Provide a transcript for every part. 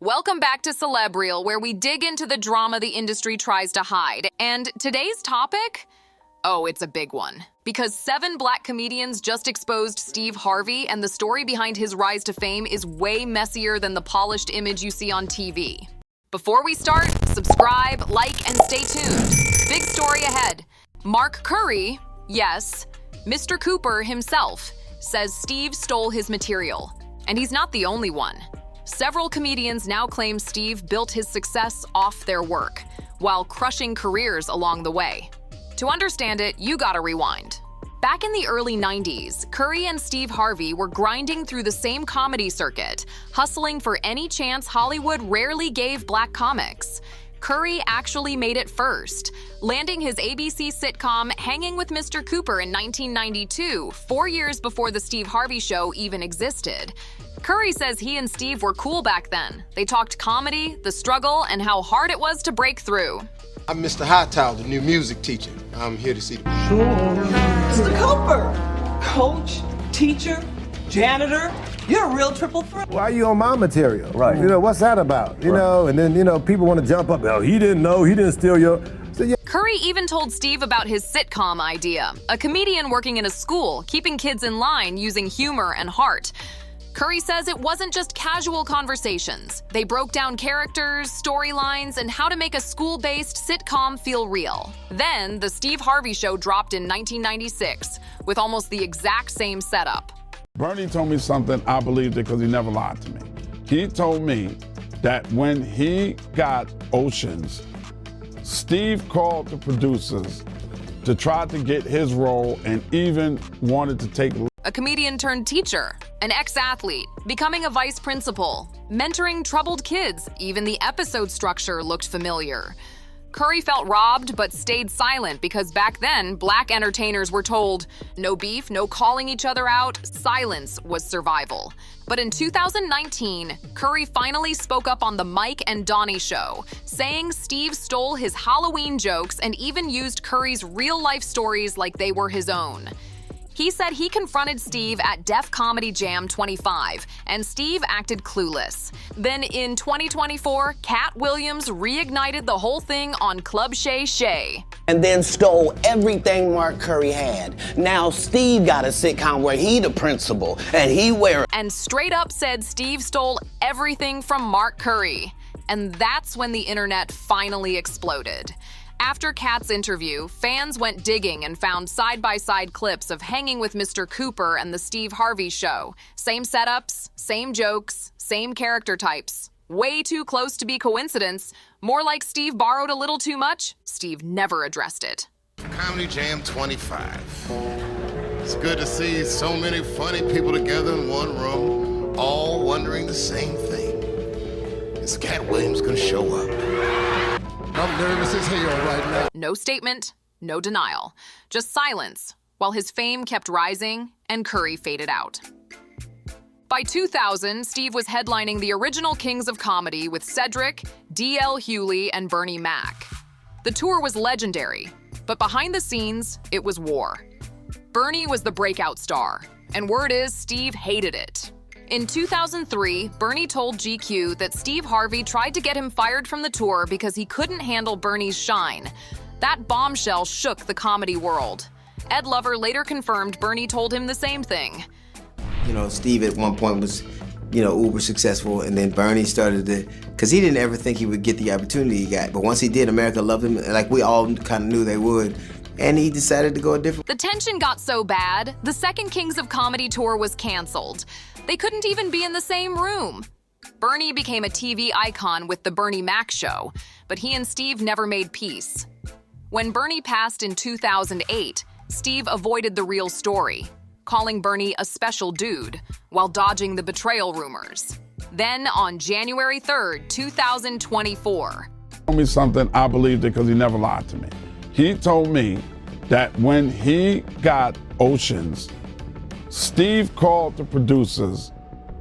Welcome back to Celebrial, where we dig into the drama the industry tries to hide. And today's topic? Oh, it's a big one. Because 7 black comedians just exposed Steve Harvey, and the story behind his rise to fame is way messier than the polished image you see on TV. Before we start, subscribe, like, and stay tuned. Big story ahead. Mark Curry, yes, Mr. Cooper himself, says Steve stole his material. And he's not the only one. Several comedians now claim Steve built his success off their work, while crushing careers along the way. To understand it, you gotta rewind. Back in the early 90s, Curry and Steve Harvey were grinding through the same comedy circuit, hustling for any chance Hollywood rarely gave black comics. Curry actually made it first, landing his ABC sitcom Hanging with Mr. Cooper in 1992, 4 years before The Steve Harvey Show even existed. Curry says he and Steve were cool back then. They talked comedy, the struggle, and how hard it was to break through. I'm Mr. Hightower, the new music teacher. I'm here to see the... Mr. Cooper, coach, teacher, janitor, you're a real triple threat. Why are you on my material? Right. You know, what's that about? You know, and then, people want to jump up. Oh, he didn't know, he didn't steal your... So, yeah. Curry even told Steve about his sitcom idea, a comedian working in a school, keeping kids in line using humor and heart. Curry says it wasn't just casual conversations. They broke down characters, storylines, and how to make a school-based sitcom feel real. Then, The Steve Harvey Show dropped in 1996, with almost the exact same setup. Bernie told me something, I believed it because he never lied to me. He told me that when he got Oceans, Steve called the producers to try to get his role and even wanted to take a comedian turned teacher, an ex-athlete, becoming a vice principal, mentoring troubled kids. Even the episode structure looked familiar. Curry felt robbed but stayed silent because back then, black entertainers were told, no beef, no calling each other out, silence was survival. But in 2019, Curry finally spoke up on the Mike and Donnie show, saying Steve stole his Halloween jokes and even used Curry's real-life stories like they were his own. He said he confronted Steve at Def Comedy Jam 25, and Steve acted clueless. Then in 2024, Katt Williams reignited the whole thing on Club Shay Shay. And then stole everything Mark Curry had. Now Steve got a sitcom where he the principal, and he wearing... And straight up said Steve stole everything from Mark Curry. And that's when the internet finally exploded. After Katt's interview, fans went digging and found side-by-side clips of Hanging with Mr. Cooper and The Steve Harvey Show. Same setups, same jokes, same character types. Way too close to be coincidence. More like Steve borrowed a little too much. Steve never addressed it. Comedy Jam 25. It's good to see so many funny people together in one room, all wondering the same thing. Is Katt Williams gonna show up? I'm nervous as hell right now. No statement, no denial. Just silence, while his fame kept rising and Curry faded out. By 2000, Steve was headlining the original Kings of Comedy with Cedric, D.L. Hughley, and Bernie Mac. The tour was legendary, but behind the scenes, it was war. Bernie was the breakout star, and word is Steve hated it. In 2003, Bernie told GQ that Steve Harvey tried to get him fired from the tour because he couldn't handle Bernie's shine. That bombshell shook the comedy world. Ed Lover later confirmed Bernie told him the same thing. You know, Steve at one point was, uber successful, and then Bernie started to, because he didn't ever think he would get the opportunity he got. But once he did, America loved him, like we all kind of knew they would. And he decided to go a different... The tension got so bad, the second Kings of Comedy tour was canceled. They couldn't even be in the same room. Bernie became a TV icon with The Bernie Mac Show, but he and Steve never made peace. When Bernie passed in 2008, Steve avoided the real story, calling Bernie a special dude, while dodging the betrayal rumors. Then on January 3rd, 2024... He told me something, I believed it because he never lied to me. He told me that when he got Oceans, Steve called the producers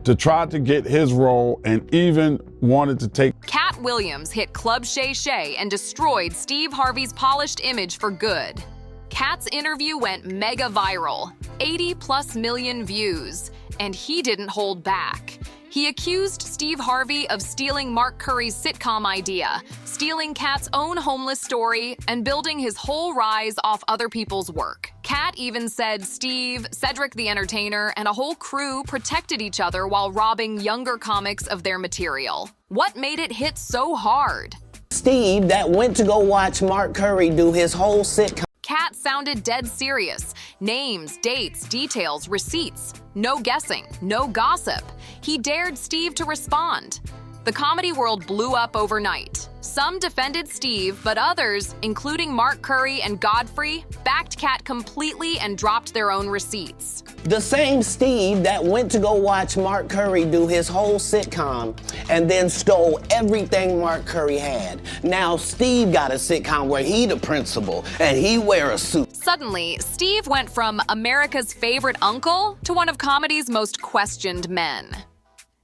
to try to get his role and even wanted to take... Katt Williams hit Club Shay Shay and destroyed Steve Harvey's polished image for good. Katt's interview went mega viral, 80+ million views, and he didn't hold back. He accused Steve Harvey of stealing Mark Curry's sitcom idea, stealing Katt's own homeless story, and building his whole rise off other people's work. Katt even said Steve, Cedric the Entertainer, and a whole crew protected each other while robbing younger comics of their material. What made it hit so hard? Steve that went to go watch Mark Curry do his whole sitcom. Katt sounded dead serious. Names, dates, details, receipts. No guessing, no gossip. He dared Steve to respond. The comedy world blew up overnight. Some defended Steve, but others, including Mark Curry and Godfrey, backed Katt completely and dropped their own receipts. The same Steve that went to go watch Mark Curry do his whole sitcom and then stole everything Mark Curry had. Now Steve got a sitcom where he the principal and he wear a suit. Suddenly, Steve went from America's favorite uncle to one of comedy's most questioned men.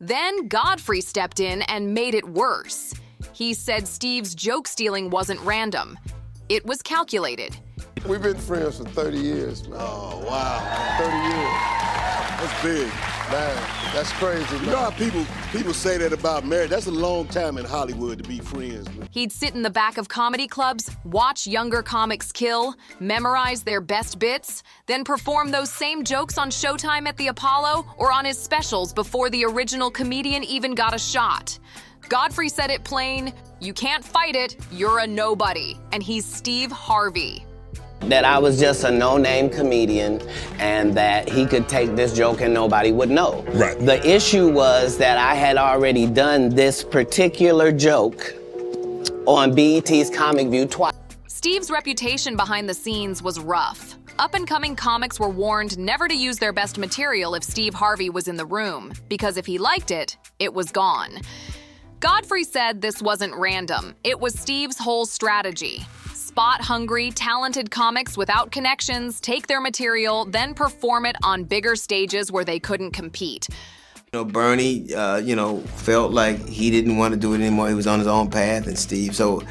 Then Godfrey stepped in and made it worse. He said Steve's joke stealing wasn't random. It was calculated. We've been friends for 30 years, man. Oh, wow. 30 years. That's big, man. That's crazy, man. You know how people say that about marriage? That's a long time in Hollywood to be friends with. He'd sit in the back of comedy clubs, watch younger comics kill, memorize their best bits, then perform those same jokes on Showtime at the Apollo or on his specials before the original comedian even got a shot. Godfrey said it plain, you can't fight it, you're a nobody, and he's Steve Harvey. That I was just a no-name comedian and that he could take this joke and nobody would know. Right. The issue was that I had already done this particular joke on BET's Comic View twice. Steve's reputation behind the scenes was rough. Up-and-coming comics were warned never to use their best material if Steve Harvey was in the room, because if he liked it, it was gone. Godfrey said this wasn't random. It was Steve's whole strategy. Spot-hungry, talented comics without connections take their material, then perform it on bigger stages where they couldn't compete. You know, Bernie, felt like he didn't want to do it anymore. He was on his own path, and Steve. So,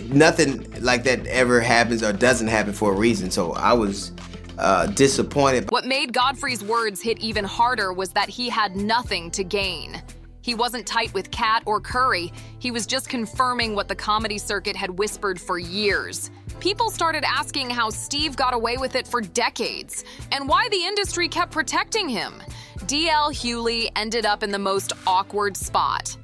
nothing like that ever happens or doesn't happen for a reason. So I was disappointed. What made Godfrey's words hit even harder was that he had nothing to gain. He wasn't tight with Katt or Curry. He was just confirming what the comedy circuit had whispered for years. People started asking how Steve got away with it for decades and why the industry kept protecting him. DL Hughley ended up in the most awkward spot.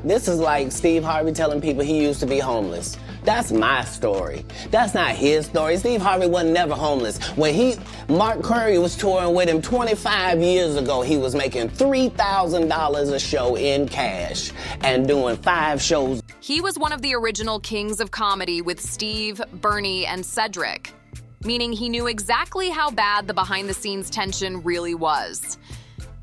This is like Steve Harvey telling people he used to be homeless. That's my story. That's not his story. Steve Harvey wasn't never homeless. When Mark Curry was touring with him 25 years ago, he was making $3,000 a show in cash and doing 5 shows. He was one of the original kings of comedy with Steve, Bernie, and Cedric, meaning he knew exactly how bad the behind-the-scenes tension really was.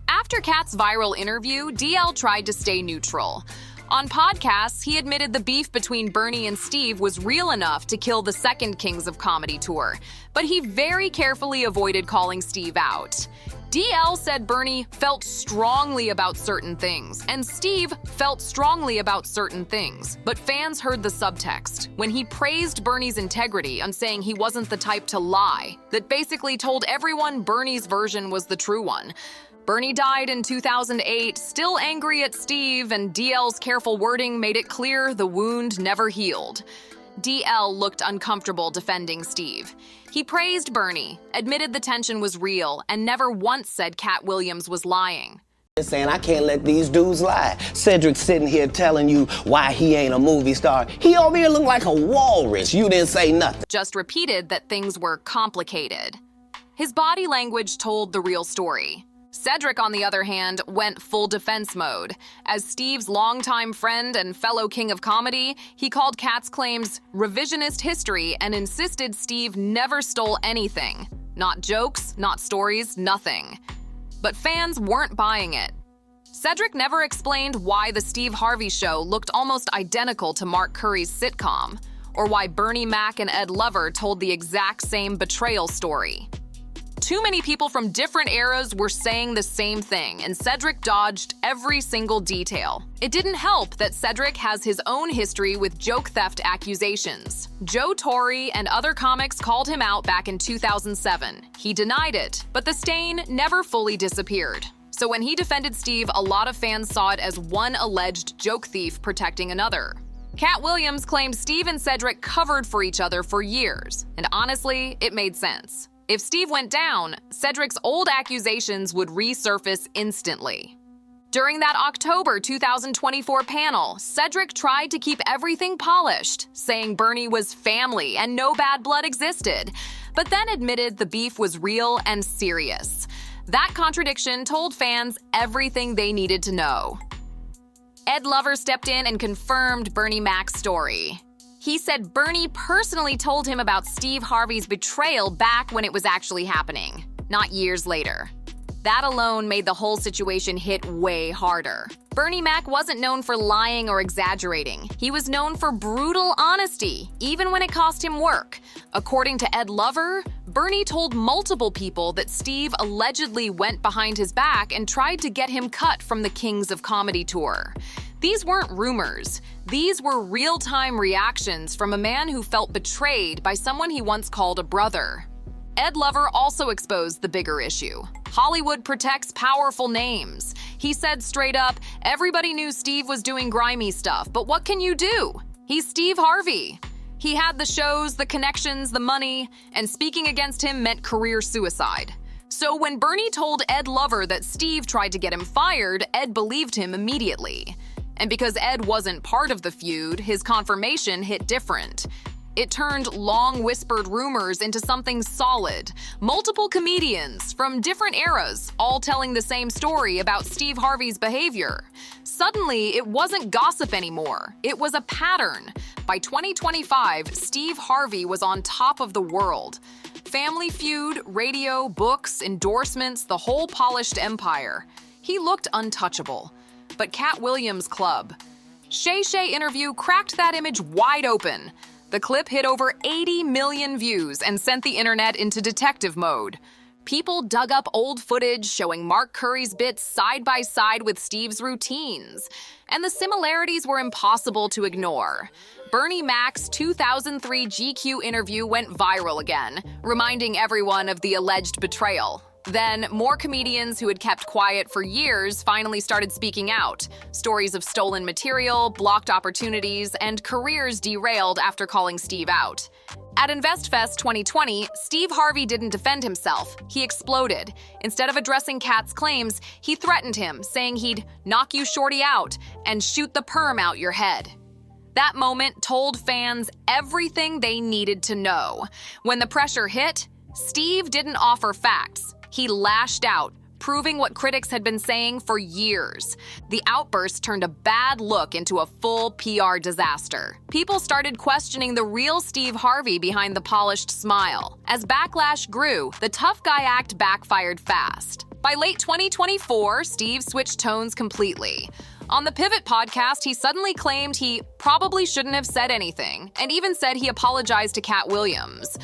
After Katt's viral interview, DL tried to stay neutral. On podcasts, he admitted the beef between Bernie and Steve was real enough to kill the second Kings of Comedy tour, but he very carefully avoided calling Steve out. DL said Bernie felt strongly about certain things, and Steve felt strongly about certain things, but fans heard the subtext when he praised Bernie's integrity on saying he wasn't the type to lie, that basically told everyone Bernie's version was the true one. Bernie died in 2008, still angry at Steve, and DL's careful wording made it clear the wound never healed. DL looked uncomfortable defending Steve. He praised Bernie, admitted the tension was real, and never once said Katt Williams was lying. Saying I can't let these dudes lie. Cedric sitting here telling you why he ain't a movie star. He over here look like a walrus. You didn't say nothing. Just repeated that things were complicated. His body language told the real story. Cedric, on the other hand, went full defense mode. As Steve's longtime friend and fellow king of comedy, he called Katt's claims revisionist history and insisted Steve never stole anything. Not jokes, not stories, nothing. But fans weren't buying it. Cedric never explained why the Steve Harvey show looked almost identical to Mark Curry's sitcom, or why Bernie Mac and Ed Lover told the exact same betrayal story. too many people from different eras were saying the same thing, and Cedric dodged every single detail. It didn't help that Cedric has his own history with joke theft accusations. Joe Torre and other comics called him out back in 2007. He denied it, but the stain never fully disappeared. So when he defended Steve, a lot of fans saw it as one alleged joke thief protecting another. Katt Williams claimed Steve and Cedric covered for each other for years, and honestly, it made sense. If Steve went down, Cedric's old accusations would resurface instantly. During that October 2024 panel, Cedric tried to keep everything polished, saying Bernie was family and no bad blood existed, but then admitted the beef was real and serious. That contradiction told fans everything they needed to know. Ed Lover stepped in and confirmed Bernie Mac's story. He said Bernie personally told him about Steve Harvey's betrayal back when it was actually happening, not years later. That alone made the whole situation hit way harder. Bernie Mac wasn't known for lying or exaggerating. He was known for brutal honesty, even when it cost him work. According to Ed Lover, Bernie told multiple people that Steve allegedly went behind his back and tried to get him cut from the Kings of Comedy tour. These weren't rumors. These were real-time reactions from a man who felt betrayed by someone he once called a brother. Ed Lover also exposed the bigger issue. Hollywood protects powerful names. He said straight up, everybody knew Steve was doing grimy stuff, but what can you do? He's Steve Harvey. He had the shows, the connections, the money, and speaking against him meant career suicide. So when Bernie told Ed Lover that Steve tried to get him fired, Ed believed him immediately. And because Ed wasn't part of the feud, his confirmation hit different. It turned long-whispered rumors into something solid. Multiple comedians from different eras, all telling the same story about Steve Harvey's behavior. Suddenly, it wasn't gossip anymore. It was a pattern. By 2025, Steve Harvey was on top of the world. Family Feud, radio, books, endorsements, the whole polished empire. He looked untouchable. But Katt Williams' club. Shay Shay interview cracked that image wide open. The clip hit over 80 million views and sent the internet into detective mode. People dug up old footage showing Mark Curry's bits side by side with Steve's routines. And the similarities were impossible to ignore. Bernie Mac's 2003 GQ interview went viral again, reminding everyone of the alleged betrayal. Then, more comedians who had kept quiet for years finally started speaking out. Stories of stolen material, blocked opportunities, and careers derailed after calling Steve out. At InvestFest 2020, Steve Harvey didn't defend himself. He exploded. Instead of addressing Katt's claims, he threatened him, saying he'd knock you shorty out and shoot the perm out your head. That moment told fans everything they needed to know. When the pressure hit, Steve didn't offer facts. He lashed out, proving what critics had been saying for years. The outburst turned a bad look into a full PR disaster. People started questioning the real Steve Harvey behind the polished smile. As backlash grew, the tough guy act backfired fast. By late 2024, Steve switched tones completely. On the Pivot podcast, he suddenly claimed he probably shouldn't have said anything, and even said he apologized to Katt Williams.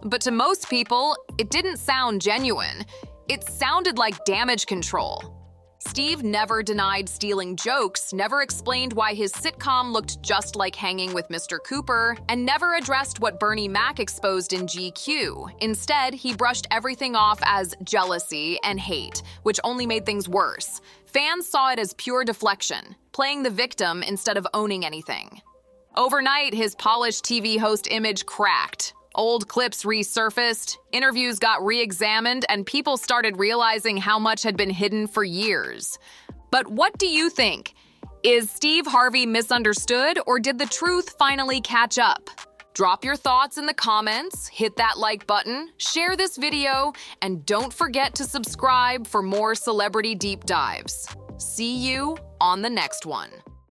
But to most people, it didn't sound genuine. It sounded like damage control. Steve never denied stealing jokes, never explained why his sitcom looked just like Hanging with Mr. Cooper, and never addressed what Bernie Mac exposed in GQ. Instead, he brushed everything off as jealousy and hate, which only made things worse. Fans saw it as pure deflection, playing the victim instead of owning anything. Overnight, his polished TV host image cracked. Old clips resurfaced, interviews got re-examined, and people started realizing how much had been hidden for years. But what do you think? Is Steve Harvey misunderstood, or did the truth finally catch up? Drop your thoughts in the comments, hit that like button, share this video, and don't forget to subscribe for more celebrity deep dives. See you on the next one.